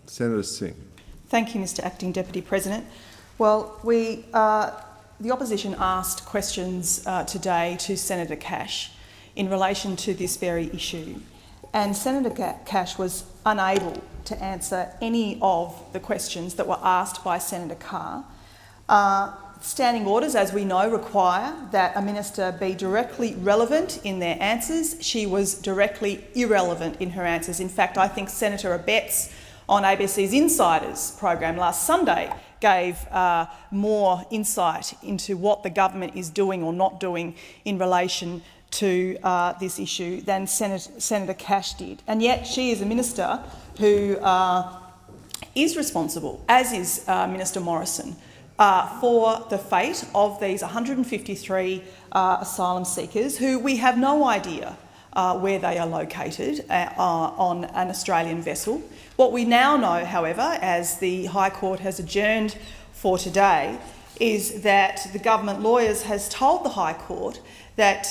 Senator Singh. Thank you, Mr Acting Deputy President. Well, the opposition asked questions today to Senator Cash in relation to this very issue, and Senator Cash was unable to answer any of the questions that were asked by Senator Carr. Standing orders, as we know, require that a minister be directly relevant in their answers. She was directly irrelevant in her answers. In fact, I think Senator Abetz on ABC's Insiders program last Sunday gave more insight into what the government is doing or not doing in relation to this issue than Senator Cash did. And yet she is a minister who is responsible, as is Minister Morrison, for the fate of these 153 asylum seekers who we have no idea where they are located on an Australian vessel. What we now know, however, as the High Court has adjourned for today, is that the government lawyers has told the High Court that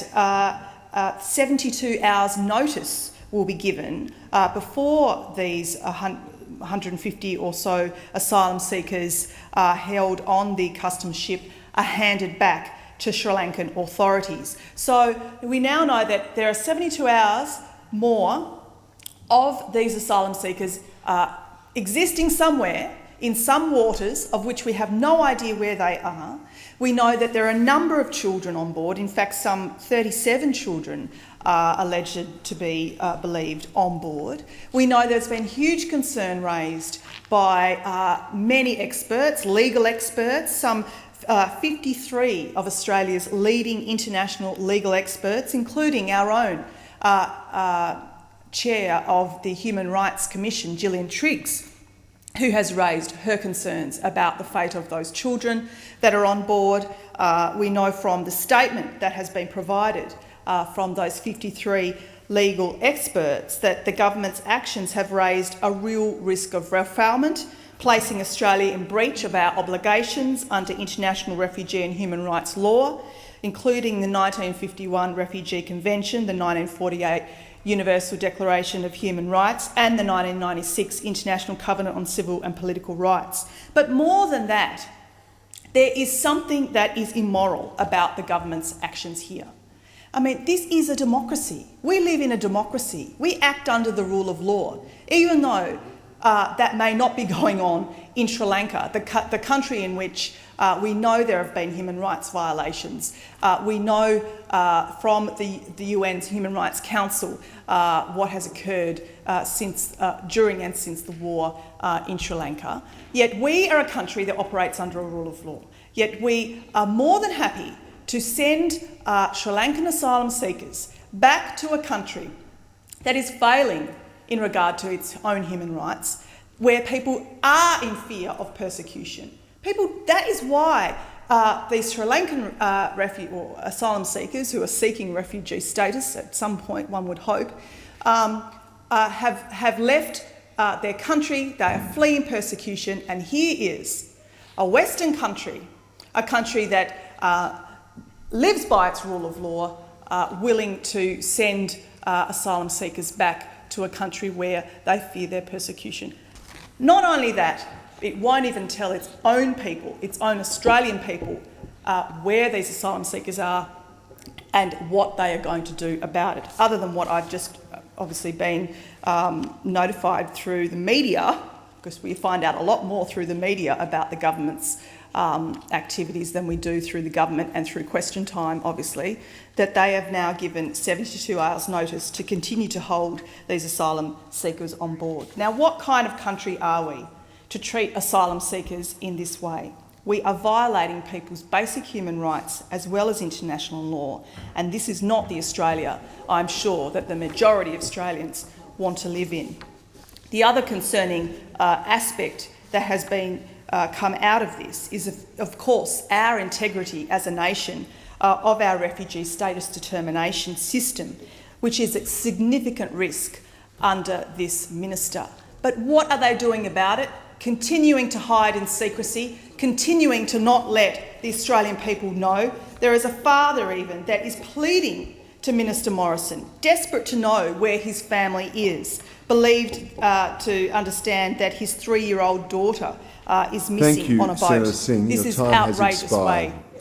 72 hours notice will be given before these 150 or so asylum seekers held on the customs ship are handed back to Sri Lankan authorities. So we now know that there are 72 hours more of these asylum seekers existing somewhere in some waters of which we have no idea where they are. We know that there are a number of children on board, in fact some 37 children are alleged to be believed on board. We know there's been huge concern raised by many experts, legal experts, some 53 of Australia's leading international legal experts, including our own Chair of the Human Rights Commission, Gillian Triggs, who has raised her concerns about the fate of those children that are on board. We know from the statement that has been provided from those 53 legal experts that the government's actions have raised a real risk of refoulement, placing Australia in breach of our obligations under international refugee and human rights law, including the 1951 Refugee Convention, the 1948 Universal Declaration of Human Rights and the 1996 International Covenant on Civil and Political Rights. But more than that, there is something that is immoral about the government's actions here. I mean, this is a democracy. We live in a democracy. We act under the rule of law, even though that may not be going on in Sri Lanka, the country in which we know there have been human rights violations. We know from the UN's Human Rights Council what has occurred during and since the war in Sri Lanka. Yet we are a country that operates under a rule of law. Yet we are more than happy to send Sri Lankan asylum seekers back to a country that is failing in regard to its own human rights, where people are in fear of persecution. That is why these Sri Lankan asylum seekers who are seeking refugee status at some point, one would hope, have left their country. They are fleeing persecution, and here is a Western country, a country that lives by its rule of law, willing to send asylum seekers back to a country where they fear their persecution. Not only that, it won't even tell its own people, its own Australian people, where these asylum seekers are and what they are going to do about it, other than what I've just obviously been notified through the media, because we find out a lot more through the media about the government's activities than we do through the government and through Question Time, obviously, that they have now given 72 hours notice to continue to hold these asylum seekers on board. Now, what kind of country are we to treat asylum seekers in this way? We are violating people's basic human rights as well as international law, and this is not the Australia, I'm sure, that the majority of Australians want to live in. The other concerning aspect that has been come out of this is, of course, our integrity as a nation of our refugee status determination system, which is at significant risk under this minister. But what are they doing about it? Continuing to hide in secrecy, continuing to not let the Australian people know. There is a father even that is pleading to Minister Morrison, desperate to know where his family is, believed to understand that his 3-year-old daughter is missing on a boat. Thank you, Senator Singh. This Your is time has outrageous expired. way